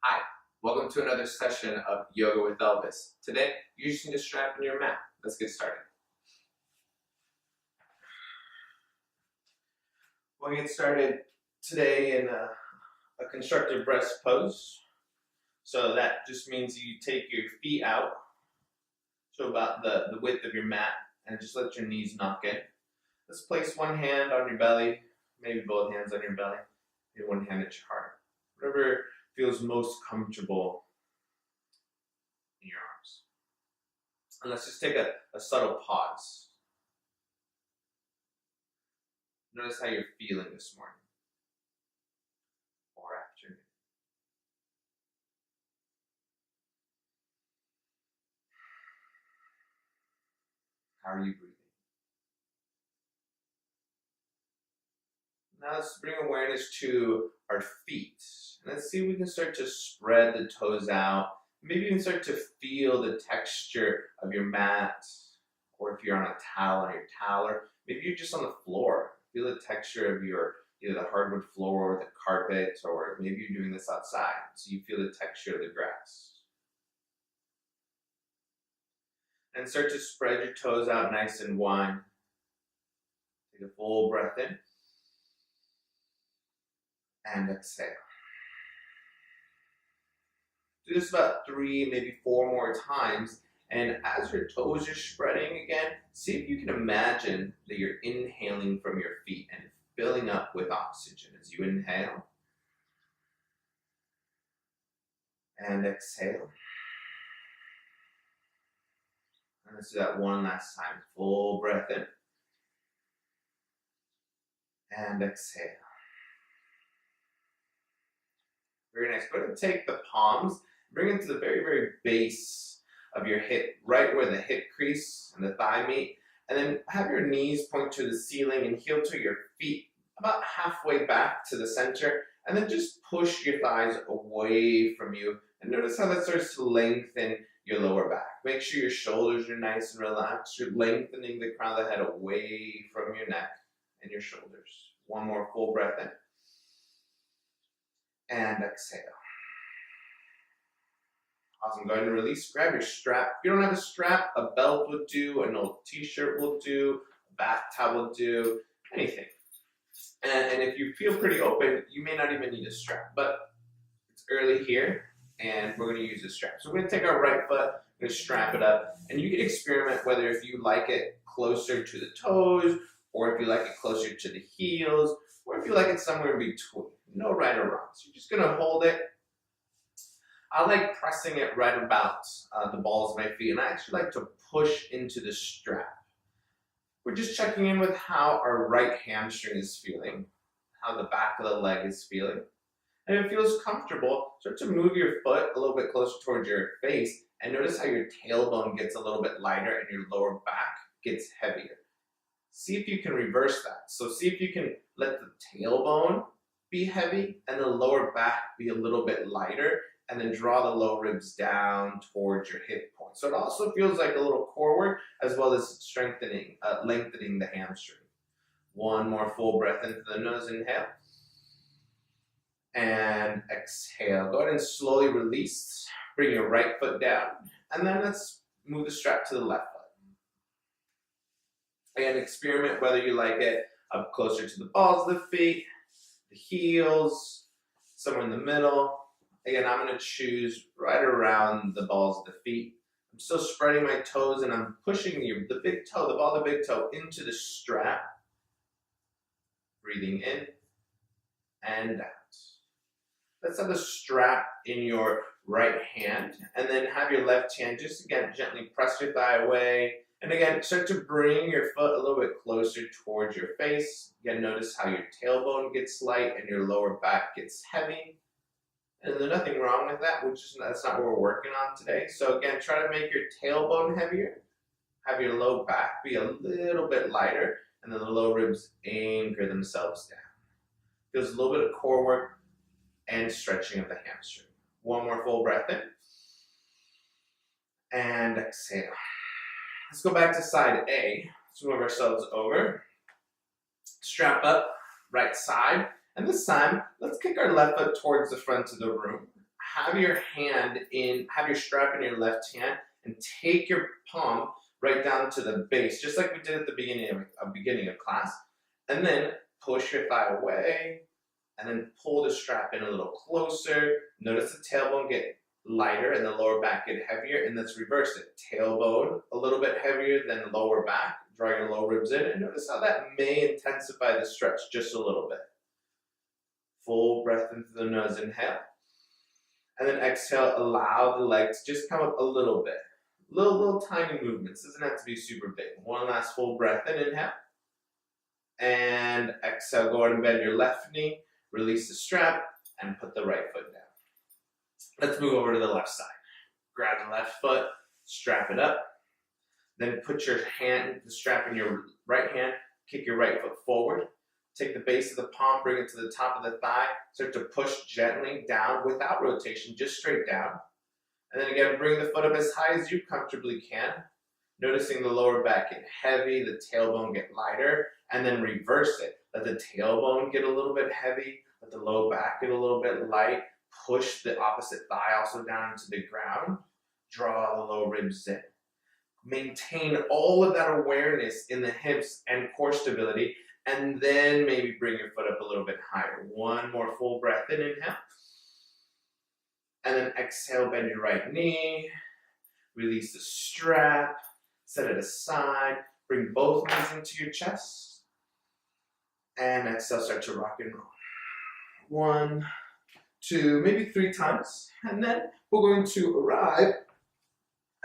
Hi, welcome to another session of Yoga with Elvis. Today, you just need to strap in your mat. Let's get started. We're going to get started today in a constructive rest pose. So that just means you take your feet out, so about the width of your mat, and just let your knees knock in. Let's place one hand on your belly, maybe both hands on your belly, maybe one hand at your heart. Whatever feels most comfortable in your arms. And let's just take a subtle pause. Notice how you're feeling this morning or afternoon. How are you breathing? Now let's bring awareness to our feet. Let's see if we can start to spread the toes out. Maybe you can start to feel the texture of your mat, or if you're on a towel, or maybe you're just on the floor. Feel the texture of your either the hardwood floor or the carpet, or maybe you're doing this outside, so you feel the texture of the grass. And start to spread your toes out nice and wide. Take a full breath in. And exhale. Do this about 3, maybe 4 more times. And as your toes are spreading again, see if you can imagine that you're inhaling from your feet and filling up with oxygen as you inhale. And exhale. And let's do that one last time. Full breath in. And exhale. Very nice. Go ahead and take the palms, bring it to the very, very base of your hip, right where the hip crease and the thigh meet, and then have your knees point to the ceiling and heel to your feet about halfway back to the center, and then just push your thighs away from you, and notice how that starts to lengthen your lower back. Make sure your shoulders are nice and relaxed. You're lengthening the crown of the head away from your neck and your shoulders. One more full breath in. And exhale. Awesome. Go ahead and release. Grab your strap. If you don't have a strap, a belt would do, an old t-shirt will do, a bath towel will do, anything. And if you feel pretty open, you may not even need a strap, but it's early here and we're going to use a strap. So we're going to take our right foot, we're going to strap it up, and you can experiment whether if you like it closer to the toes, or if you like it closer to the heels, or if you like it somewhere in between. No right or wrong. So you're just going to hold it. I like pressing it right about the balls of my feet, and I actually like to push into the strap. We're just checking in with how our right hamstring is feeling, how the back of the leg is feeling. And if it feels comfortable, start to move your foot a little bit closer towards your face, and notice how your tailbone gets a little bit lighter and your lower back gets heavier. See if you can reverse that. So see if you can let the tailbone be heavy and the lower back be a little bit lighter, and then draw the low ribs down towards your hip point. So it also feels like a little core work as well as strengthening, lengthening the hamstring. One more full breath into the nose, inhale. And exhale. Go ahead and slowly release. Bring your right foot down. And then let's move the strap to the left foot. Again, experiment whether you like it up closer to the balls of the feet, the heels, somewhere in the middle. Again, I'm going to choose right around the balls of the feet. I'm still spreading my toes and I'm pushing the big toe, the ball of the big toe into the strap. Breathing in and out. Let's have the strap in your right hand, and then have your left hand just again gently press your thigh away. And again, start to bring your foot a little bit closer towards your face. Again, notice how your tailbone gets light and your lower back gets heavy. And there's nothing wrong with that. That's not what we're working on today. So again, try to make your tailbone heavier. Have your low back be a little bit lighter, and then the low ribs anchor themselves down. Feels a little bit of core work and stretching of the hamstring. One more full breath in. And exhale. Let's go back to side A. Let's move ourselves over. Strap up, right side. And this time, let's kick our left foot towards the front of the room. have your strap in your left hand and take your palm right down to the base, just like we did at the beginning of class. And then push your thigh away, and then pull the strap in a little closer. Notice the tailbone get lighter and the lower back get heavier, and let's reverse it. Tailbone a little bit heavier than lower back, drawing your lower ribs in, and notice how that may intensify the stretch just a little bit. Full breath into the nose, inhale. And then exhale, allow the legs just come up a little bit. Little tiny movements, doesn't have to be super big. One last full breath in, inhale. And exhale, go ahead and bend your left knee, release the strap, and put the right foot down. Let's move over to the left side. Grab the left foot, strap it up. Then put your hand, the strap in your right hand, kick your right foot forward. Take the base of the palm, bring it to the top of the thigh. Start to push gently down without rotation, just straight down. And then again, bring the foot up as high as you comfortably can. Noticing the lower back get heavy, the tailbone get lighter, and then reverse it. Let the tailbone get a little bit heavy, let the low back get a little bit light. Push the opposite thigh also down into the ground. Draw the low ribs in. Maintain all of that awareness in the hips and core stability, and then maybe bring your foot up a little bit higher. One more full breath in, inhale. And then exhale, bend your right knee. Release the strap. Set it aside. Bring both knees into your chest. And exhale, start to rock and roll. 1, 2, maybe 3 times. And then we're going to arrive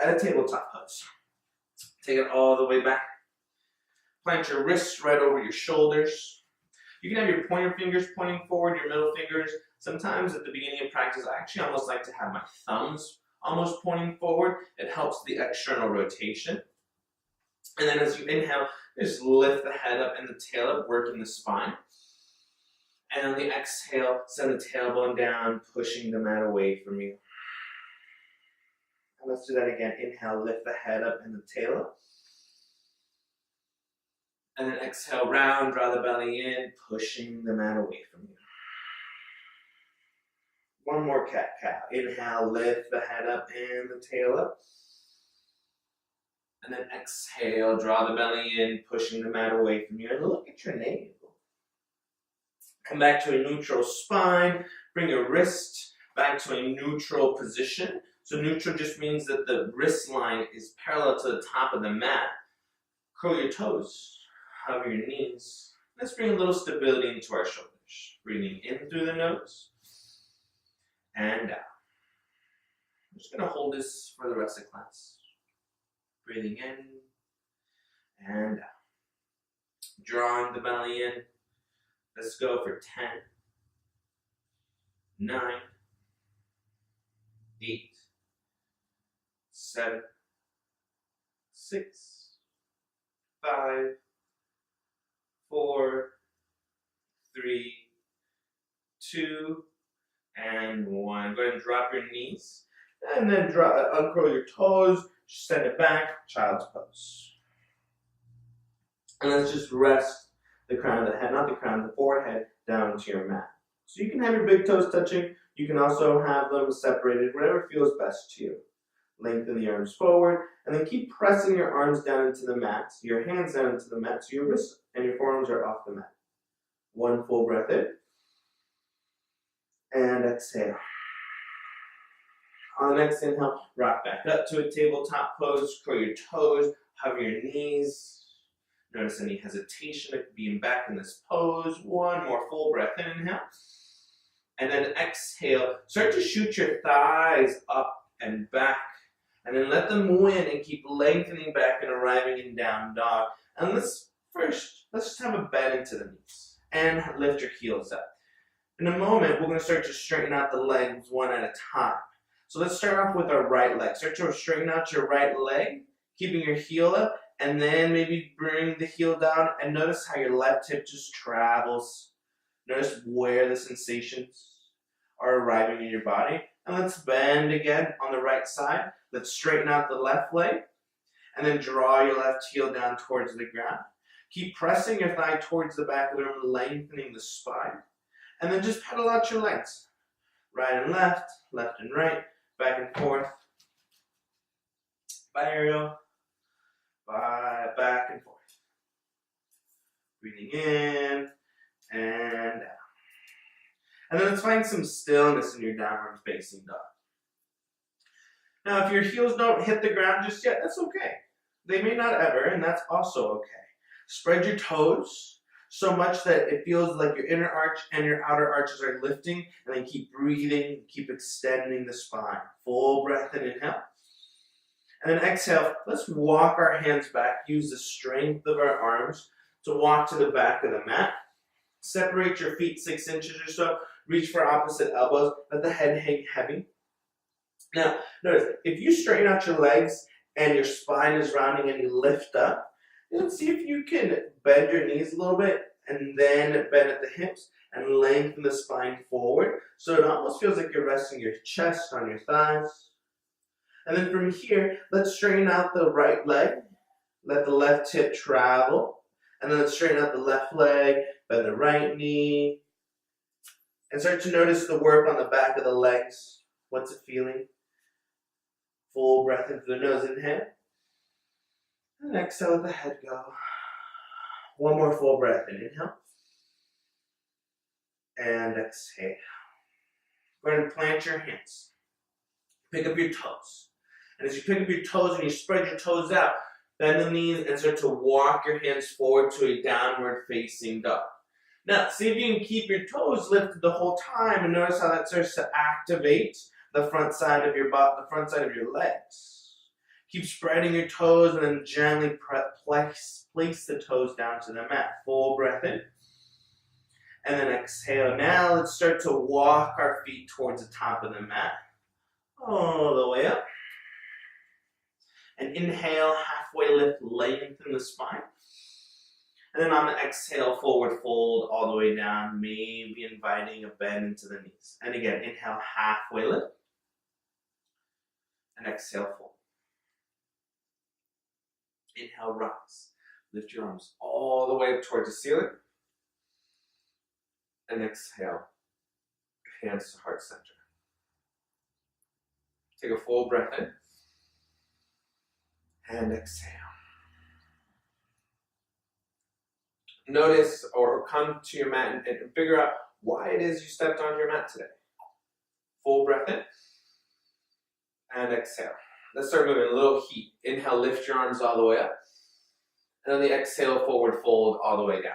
at a tabletop pose. Take it all the way back. Plant your wrists right over your shoulders. You can have your pointer fingers pointing forward, your middle fingers. Sometimes at the beginning of practice, I actually almost like to have my thumbs almost pointing forward. It helps the external rotation. And then as you inhale, just lift the head up and the tail up, working the spine. And on the exhale, send the tailbone down, pushing the mat away from you. And let's do that again. Inhale, lift the head up and the tail up. And then exhale, round, draw the belly in, pushing the mat away from you. One more cat-cow. Inhale, lift the head up and the tail up. And then exhale, draw the belly in, pushing the mat away from you. And look at your navel. Come back to a neutral spine. Bring your wrist back to a neutral position. So neutral just means that the wrist line is parallel to the top of the mat. Curl your toes. Hover your knees. Let's bring a little stability into our shoulders. Breathing in through the nose and out. I'm just going to hold this for the rest of class. Breathing in and out. Drawing the belly in. Let's go for 10, 9, 8, 7, 6, 5, 4, 3, 2, and 1. Go ahead and drop your knees. And then uncurl your toes. Send it back. Child's pose. And let's just rest the crown of the head, not the crown, the forehead, down to your mat. So you can have your big toes touching. You can also have them separated, whatever feels best to you. Lengthen the arms forward, and then keep pressing your arms down into the mat, your hands down into the mat, so your wrists and your forearms are off the mat. One full breath in, and exhale. On the next inhale, rock back up to a tabletop pose, curl your toes, hover your knees. Notice any hesitation of being back in this pose. One more full breath in, inhale. And then exhale, start to shoot your thighs up and back. And then let them win and keep lengthening back and arriving in down dog. And let's just have a bend into the knees. And lift your heels up. In a moment, we're going to start to straighten out the legs one at a time. So let's start off with our right leg. Start to straighten out your right leg, keeping your heel up. And then maybe bring the heel down and notice how your left hip just travels. Notice where the sensations are arriving in your body. And let's bend again on the right side. Let's straighten out the left leg. And then draw your left heel down towards the ground. Keep pressing your thigh towards the back of the room, lengthening the spine. And then just pedal out your legs. right and left and right, back and forth. Biaerial, back and forth. Breathing in and out. And then let's find some stillness in your downward facing dog. Now, if your heels don't hit the ground just yet, that's okay. They may not ever, and that's also okay. Spread your toes so much that it feels like your inner arch and your outer arches are lifting, and then keep breathing, keep extending the spine. Full breath in, inhale. And then exhale, let's walk our hands back. Use the strength of our arms to walk to the back of the mat. Separate your feet 6 inches or so. Reach for opposite elbows. Let the head hang heavy. Now, notice, if you straighten out your legs and your spine is rounding and you lift up, let's see if you can bend your knees a little bit and then bend at the hips and lengthen the spine forward. So it almost feels like you're resting your chest on your thighs. And then from here, let's straighten out the right leg. Let the left hip travel. And then let's straighten out the left leg, bend the right knee. And start to notice the work on the back of the legs. What's it feeling? Full breath into the nose, inhale. And exhale, let the head go. One more full breath in, inhale. And exhale. Go ahead and plant your hands. Pick up your toes. And as you pick up your toes and you spread your toes out, bend the knees and start to walk your hands forward to a downward facing dog. Now, see if you can keep your toes lifted the whole time and notice how that starts to activate the front side of your butt, the front side of your legs. Keep spreading your toes and then gently place the toes down to the mat. Full breath in. And then exhale. Now let's start to walk our feet towards the top of the mat. All the way up. And inhale, halfway lift, lengthen the spine. And then on the exhale, forward fold all the way down, maybe inviting a bend into the knees. And again, inhale, halfway lift. And exhale, fold. Inhale, rise. Lift your arms all the way up towards the ceiling. And exhale, hands to heart center. Take a full breath in. And exhale. Notice or come to your mat and figure out why it is you stepped onto your mat today. Full breath in. And exhale. Let's start moving a little heat. Inhale, lift your arms all the way up. And on the exhale, forward fold all the way down.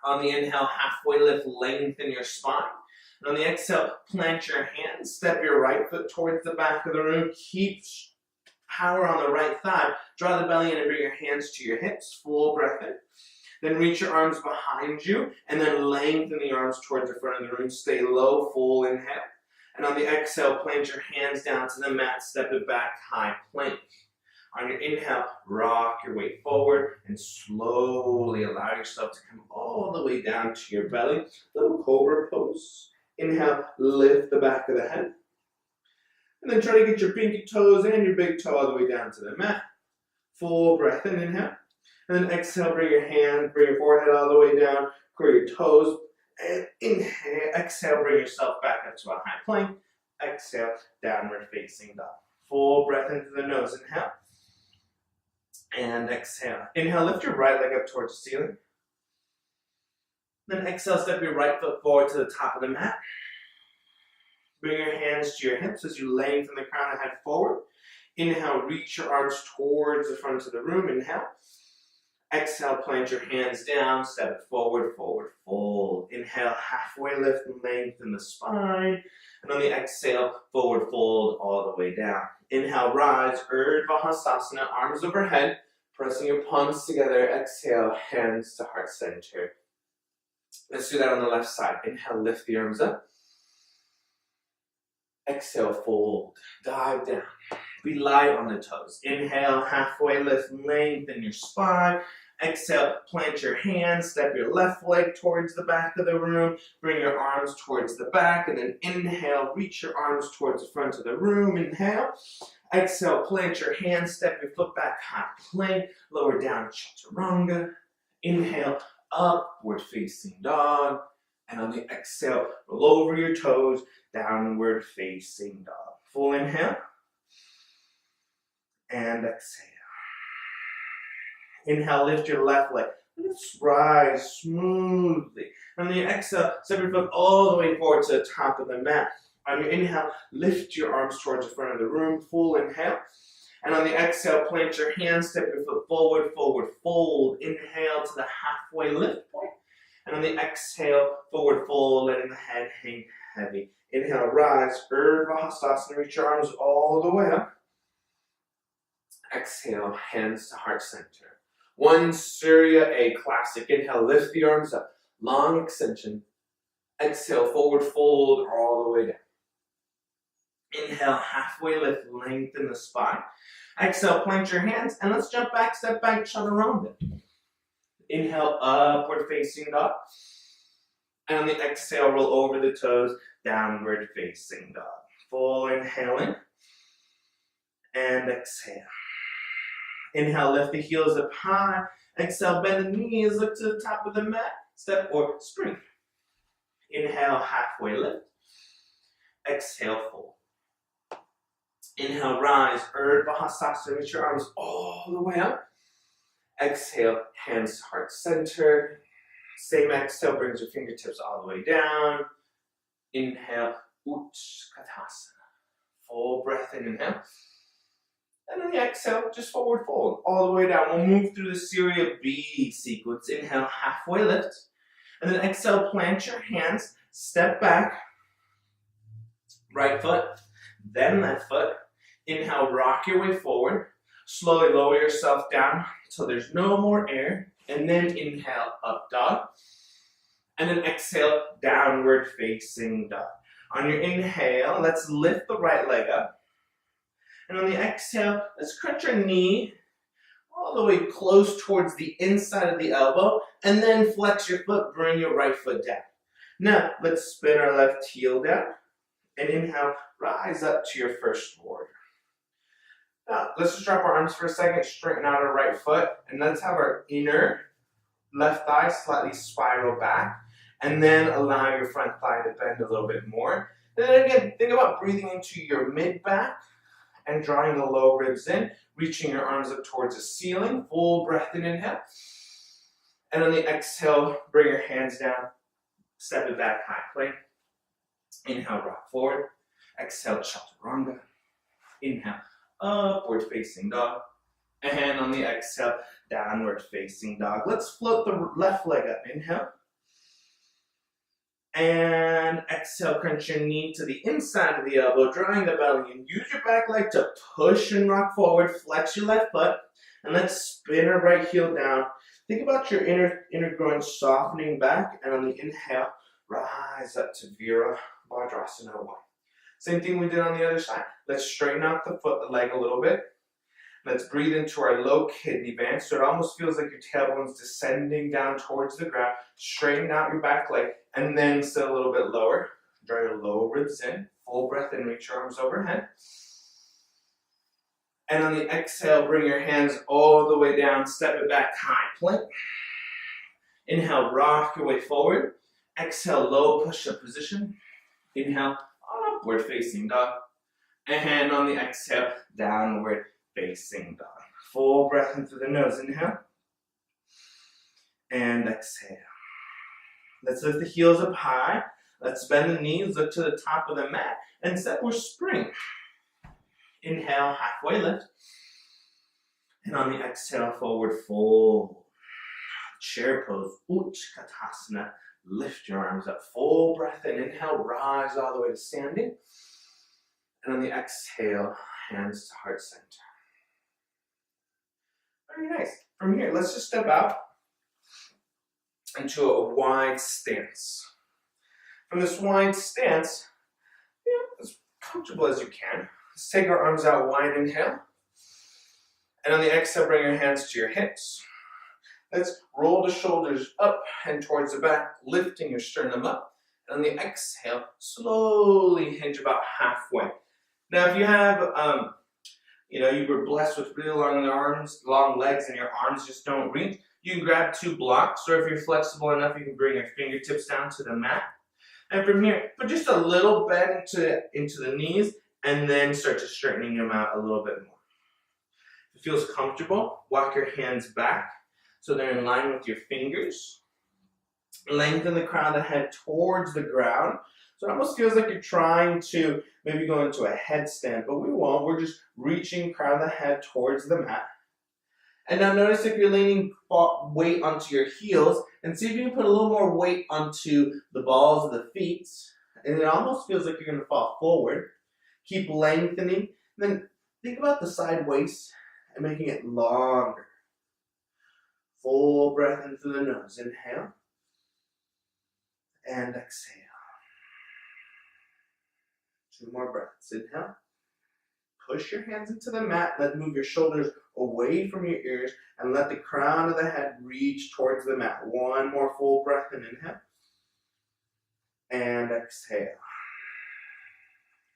On the inhale, halfway lift, lengthen your spine. And on the exhale, plant your hands. Step your right foot towards the back of the room. Keep power on the right thigh. Draw the belly in and bring your hands to your hips. Full breath in. Then reach your arms behind you. And then lengthen the arms towards the front of the room. Stay low, full inhale. And on the exhale, plant your hands down to the mat. Step it back, high plank. On your inhale, rock your weight forward and slowly allow yourself to come all the way down to your belly. Little cobra pose. Inhale, lift the back of the head. And then try to get your pinky toes and your big toe all the way down to the mat. Full breath in, inhale. And then exhale, bring your forehead all the way down, curl your toes. And inhale, exhale, bring yourself back up to a high plank. Exhale, downward facing dog. Full breath into the nose, inhale. And exhale. Inhale, lift your right leg up towards the ceiling. Then exhale, step your right foot forward to the top of the mat. Bring your hands to your hips as you lengthen the crown of the head forward. Inhale, reach your arms towards the front of the room. Inhale. Exhale, plant your hands down, step it forward, forward, fold. Inhale, halfway lift and lengthen the spine. And on the exhale, forward fold all the way down. Inhale, rise, Urdhva Hastasana, arms overhead, pressing your palms together. Exhale, hands to heart center. Let's do that on the left side. Inhale, lift the arms up. Exhale, fold, dive down. Be light on the toes. Inhale, halfway lift, lengthen your spine. Exhale, plant your hands, step your left leg towards the back of the room. Bring your arms towards the back, and then inhale, reach your arms towards the front of the room. Inhale. Exhale, plant your hands, step your foot back, high plank, lower down, chaturanga. Inhale, upward facing dog. And on the exhale, roll over your toes, downward facing dog. Full inhale. And exhale. Inhale, lift your left leg. Let's rise smoothly. On the exhale, step your foot all the way forward to the top of the mat. On your inhale, lift your arms towards the front of the room. Full inhale. And on the exhale, plant your hands, step your foot forward, forward fold. Inhale to the halfway lift point. And on the exhale, forward fold, letting the head hang heavy. Inhale, rise, Urdhva Hastasana, reach your arms all the way up. Exhale, hands to heart center. One Surya A classic. Inhale, lift the arms up. Long extension. Exhale, forward fold all the way down. Inhale, halfway lift, lengthen the spine. Exhale, plant your hands, and let's jump back, step back, chaturanga. Inhale, upward facing dog. And on the exhale, roll over the toes, downward facing dog. Full inhaling. And exhale. Inhale, lift the heels up high. Exhale, bend the knees, look to the top of the mat. Step or spring. Inhale, halfway lift. Exhale, fold. Inhale, rise, Urdhva Hastasana, reach your arms all the way up. Exhale, hands to heart center. Same exhale, brings your fingertips all the way down. Inhale, Utkatasana. Full breath in, inhale. And then the exhale, just forward fold, all the way down. We'll move through the Surya B sequence. Inhale, halfway lift. And then exhale, plant your hands, step back. Right foot, then left foot. Inhale, rock your way forward. Slowly lower yourself down until there's no more air. And then inhale, up dog. And then exhale, downward facing dog. On your inhale, let's lift the right leg up. And on the exhale, let's crunch your knee all the way close towards the inside of the elbow. And then flex your foot, bring your right foot down. Now, let's spin our left heel down. And inhale, rise up to your first warrior. Now, let's just drop our arms for a second, straighten out our right foot, and let's have our inner left thigh slightly spiral back, and then allow your front thigh to bend a little bit more. And then again, think about breathing into your mid-back and drawing the low ribs in, reaching your arms up towards the ceiling, full breath in, inhale. And on the exhale, bring your hands down, step it back, high plank. Inhale, rock forward. Exhale, chaturanga. Inhale, upward facing dog. And on the exhale, downward facing dog. Let's float the left leg up. Inhale. And exhale, crunch your knee to the inside of the elbow, drawing the belly in. Use your back leg to push and rock forward. Flex your left foot. And let's spin our right heel down. Think about your inner groin softening back. And on the inhale, rise up to Vira Bhadrasana 1. Same thing we did on the other side. Let's straighten out the leg a little bit. Let's breathe into our low kidney band. So it almost feels like your tailbone's descending down towards the ground. Straighten out your back leg and then sit a little bit lower. Draw your low ribs in. Full breath in, reach your arms overhead. And on the exhale, bring your hands all the way down. Step it back, high plank. Inhale, rock your way forward. Exhale, low push-up position. Inhale, upward facing dog. And on the exhale, downward facing dog. Full breath in through the nose. Inhale. And exhale. Let's lift the heels up high. Let's bend the knees, look to the top of the mat, and step or spring. Inhale, halfway lift. And on the exhale, forward fold. Chair pose, Utkatasana. Lift your arms up, full breath in. Inhale, rise all the way to standing. And on the exhale, hands to heart center. Very nice. From here, let's just step out into a wide stance. From this wide stance, as comfortable as you can. Let's take our arms out wide, inhale. And on the exhale, bring your hands to your hips. Let's roll the shoulders up and towards the back, lifting your sternum up. And on the exhale, slowly hinge about halfway. Now, if you have, you were blessed with really long arms, long legs, and your arms just don't reach, You can grab 2 blocks, or if you're flexible enough, you can bring your fingertips down to the mat. And from here, put just a little bend into the knees, and then start to straightening them out a little bit more. If it feels comfortable, walk your hands back so they're in line with your fingers. Lengthen the crown of the head towards the ground. So it almost feels like you're trying to maybe go into a headstand, but we won't. We're just reaching crown of the head towards the mat. And now notice if you're leaning weight onto your heels, and see if you can put a little more weight onto the balls of the feet. And it almost feels like you're going to fall forward. Keep lengthening. Then think about the side waist and making it longer. Full breath in through the nose. Inhale. And exhale. 2 more breaths. Inhale. Push your hands into the mat. Let's move your shoulders away from your ears and let the crown of the head reach towards the mat. 1 more full breath in. Inhale. And exhale.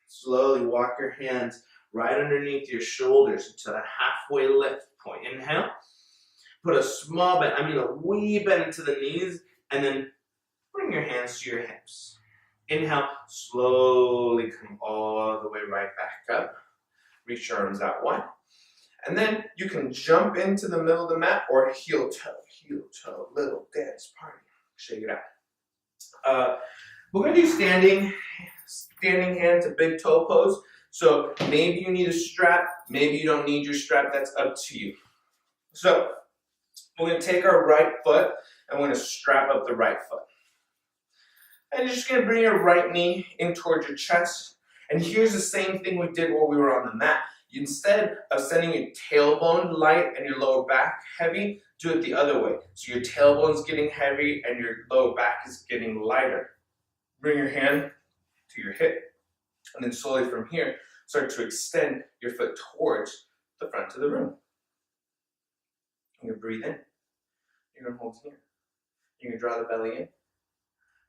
Slowly walk your hands right underneath your shoulders to the halfway lift point. Inhale. Put a small bend, a wee bend into the knees, and then bring your hands to your hips. Inhale, slowly come all the way right back up. Reach your arms out wide. And then you can jump into the middle of the mat or heel toe, little dance party. Shake it out. We're going to do standing hand to big toe pose. So maybe you need a strap, maybe you don't need your strap, that's up to you. So we're going to take our right foot and we're going to strap up the right foot. And you're just going to bring your right knee in towards your chest. And here's the same thing we did while we were on the mat. Instead of sending your tailbone light and your lower back heavy, do it the other way. So your tailbone's getting heavy and your lower back is getting lighter. Bring your hand to your hip. And then slowly from here, start to extend your foot towards the front of the room. You're going to breathe in. You're going to hold here. You're going to draw the belly in.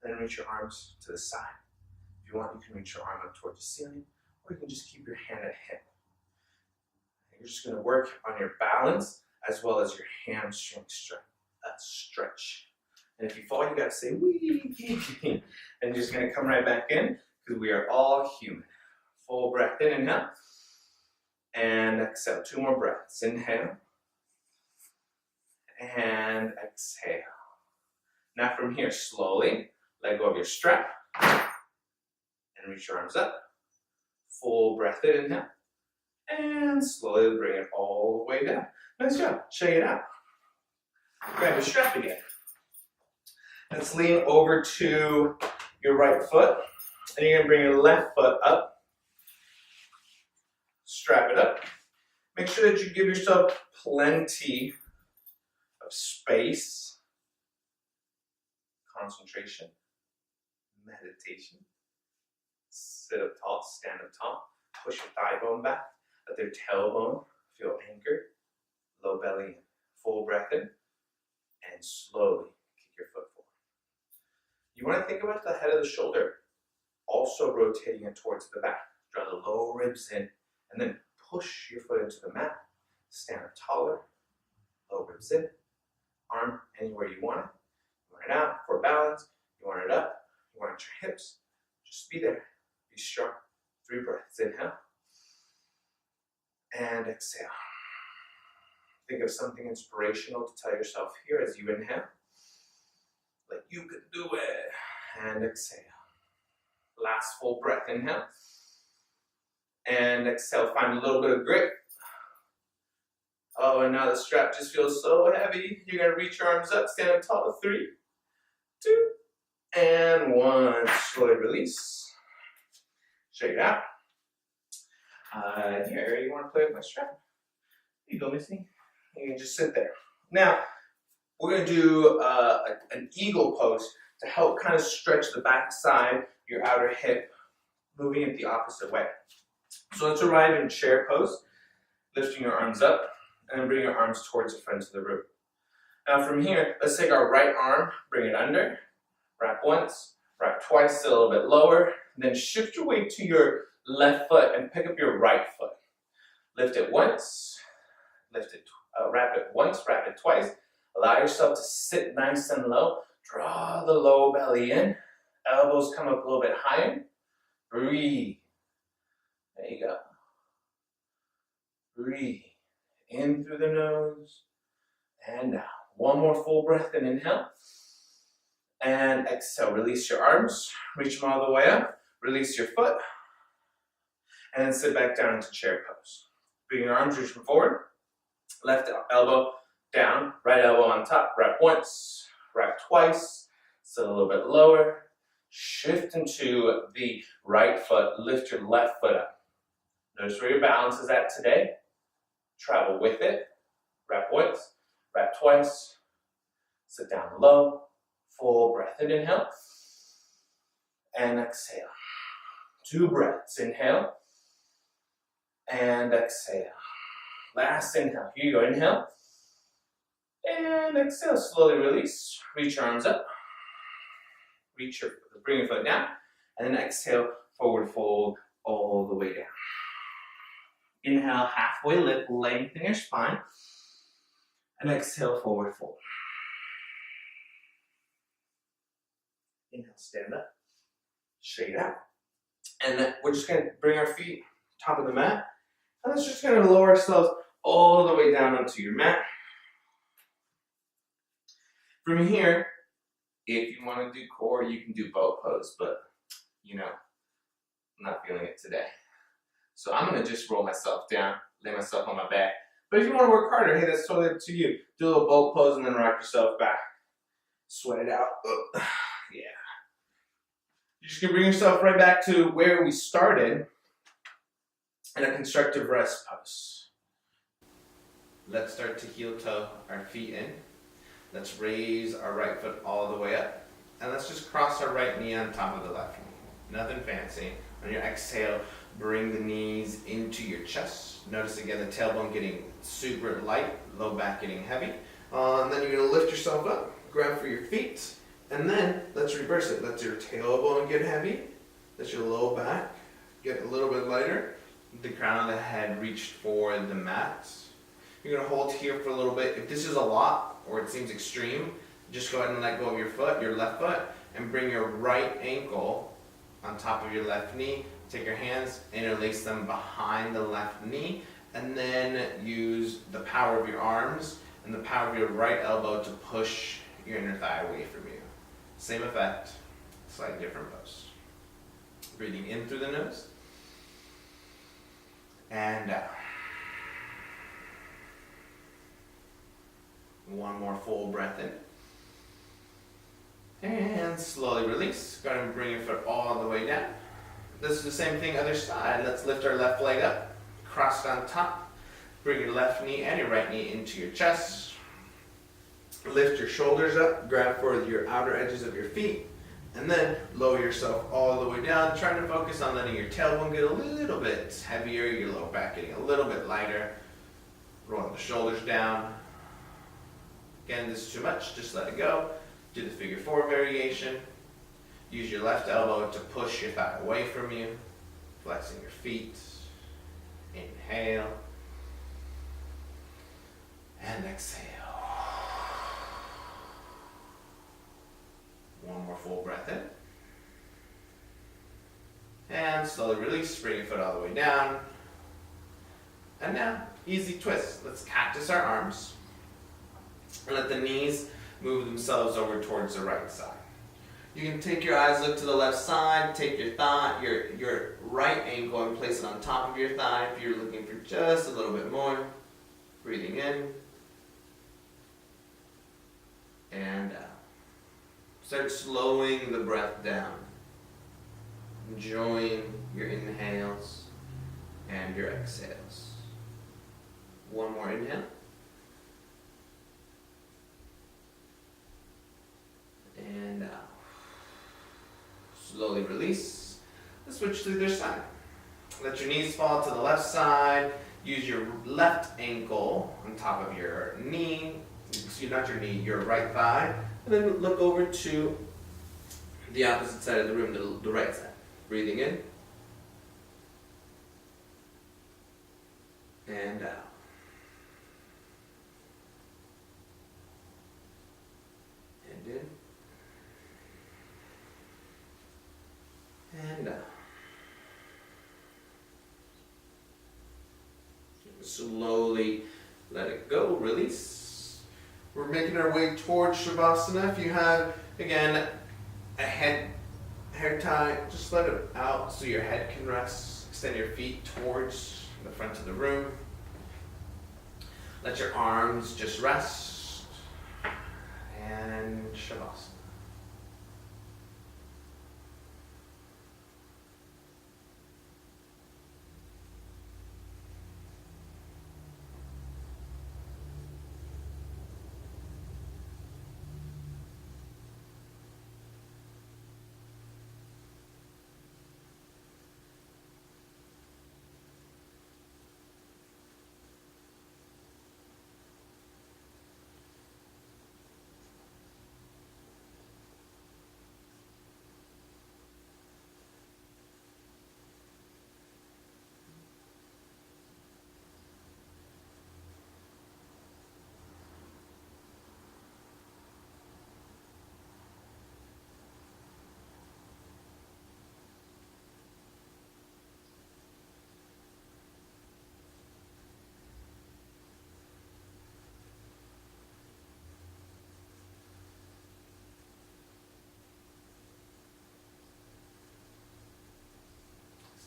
Then reach your arms to the side. If you want, you can reach your arm up towards the ceiling, or you can just keep your hand at hip. You're just going to work on your balance as well as your hamstring stretch. And if you fall, you got to say, wee. And you're just going to come right back in because we are all human. Full breath in, inhale. And exhale. 2 more breaths. Inhale. And exhale. Now from here, slowly let go of your strap and reach your arms up. Full breath in, inhale. And slowly bring it all the way down. Nice job. Check it out. Grab your strap again. Let's lean over to your right foot. And you're going to bring your left foot up. Strap it up. Make sure that you give yourself plenty of space, concentration, meditation. Sit up tall, stand up tall. Push your thigh bone back. Let their tailbone feel anchored. Low belly in. Full breath in. And slowly kick your foot forward. You want to think about the head of the shoulder also rotating it towards the back. Draw the low ribs in. And then push your foot into the mat. Stand up taller. Low ribs in. Arm anywhere you want it. You want it out for balance. You want it up. You want it your hips. Just be there. Be strong. 3 breaths. Inhale. And exhale. Think of something inspirational to tell yourself here as you inhale. Like you can do it. And exhale. Last full breath. Inhale. And exhale. Find a little bit of grip. Oh, and now the strap just feels so heavy. You're going to reach your arms up. Stand up tall. 3, 2, and 1. Slowly release. Shake it out. Here, you want to play with my strap? Here you go, Missy. You can just sit there. Now, we're going to do an eagle pose to help kind of stretch the back side, your outer hip, moving it the opposite way. So let's arrive in chair pose, lifting your arms up, and then bring your arms towards the front of the room. Now from here, let's take our right arm, bring it under, wrap once, wrap twice, still a little bit lower, and then shift your weight to your left foot and pick up your right foot. Lift it once, wrap it once, wrap it twice, Allow yourself to sit nice and low. Draw the low belly in. Elbows come up a little bit higher. Breathe. There you go. Breathe. In through the nose and out. One more full breath and inhale. And exhale. Release your arms. Reach them all the way up. Release your foot. And then sit back down into chair pose. Bring your arms, reach them forward. Left elbow down. Right elbow on top. Wrap once. Wrap twice. Sit a little bit lower. Shift into the right foot. Lift your left foot up. Notice where your balance is at today. Travel with it. Wrap once. Wrap twice. Sit down low. Full breath and inhale. And exhale. 2 breaths. Inhale. And exhale. Last inhale. Here you go. Inhale. And exhale. Slowly release. Reach your arms up. Bring your foot down. And then exhale. Forward fold all the way down. Inhale. Halfway lift. Lengthen your spine. And exhale. Forward fold. Inhale. Stand up. Straight out. And then we're just going to bring our feet top of the mat. And let's just kind of lower ourselves all the way down onto your mat. From here, if you want to do core, you can do boat pose, but I'm not feeling it today. So I'm going to just roll myself down, lay myself on my back. But if you want to work harder, hey, that's totally up to you. Do a little boat pose and then rock yourself back. Sweat it out. Yeah. You're just going to bring yourself right back to where we started in a constructive rest pose. Let's start to heel toe our feet in. Let's raise our right foot all the way up. And let's just cross our right knee on top of the left knee. Nothing fancy. On your exhale, bring the knees into your chest. Notice again the tailbone getting super light, low back getting heavy. And then you're going to lift yourself up, grab for your feet, and then let's reverse it. Let your tailbone get heavy. Let your low back get a little bit lighter. The crown of the head reached for the mat. You're going to hold here for a little bit. If this is a lot or it seems extreme, just go ahead and let go of your foot, your left foot, and bring your right ankle on top of your left knee. Take your hands, interlace them behind the left knee, and then use the power of your arms and the power of your right elbow to push your inner thigh away from you. Same effect, slightly different pose. Breathing in through the nose and out. One more full breath in. And slowly release. Go ahead and bring your foot all the way down. This is the same thing other side. Let's lift our left leg up. Cross it on top. Bring your left knee and your right knee into your chest. Lift your shoulders up. Grab for your outer edges of your feet. And then lower yourself all the way down. Trying to focus on letting your tailbone get a little bit heavier. Your low back getting a little bit lighter. Rolling the shoulders down. Again, this is too much, just let it go. Do the figure 4 variation. Use your left elbow to push your thigh away from you. Flexing your feet. Inhale. And exhale. One more full breath in. And slowly release, bring your foot all the way down. And now, easy twist. Let's cactus our arms. And let the knees move themselves over towards the right side. You can take your eyes, look to the left side, take your thigh, your right ankle and place it on top of your thigh if you're looking for just a little bit more. Breathing in. And out. Start slowing the breath down. Enjoying your inhales and your exhales. One more inhale. And out. Slowly release. Let's switch to the other side. Let your knees fall to the left side. Use your left ankle on top of your knee. Not your knee, your right thigh. And then look over to the opposite side of the room, the right side. Breathing in. And out. Slowly let it go, release. We're making our way towards Shavasana. If you have, again, a hair tie, just let it out so your head can rest. Extend your feet towards the front of the room. Let your arms just rest. And Shavasana.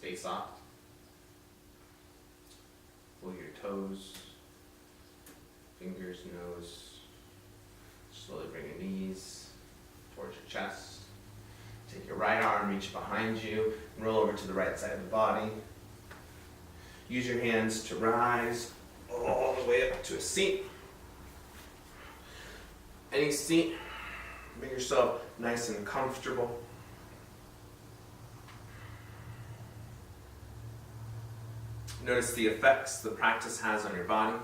Stay soft. Pull your toes, fingers, nose. Slowly bring your knees towards your chest. Take your right arm, reach behind you, and roll over to the right side of the body. Use your hands to rise all the way up to a seat. Any seat, make yourself nice and comfortable. Notice the effects the practice has on your body.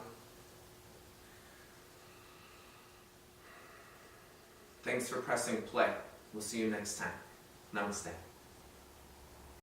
Thanks for pressing play. We'll see you next time. Namaste.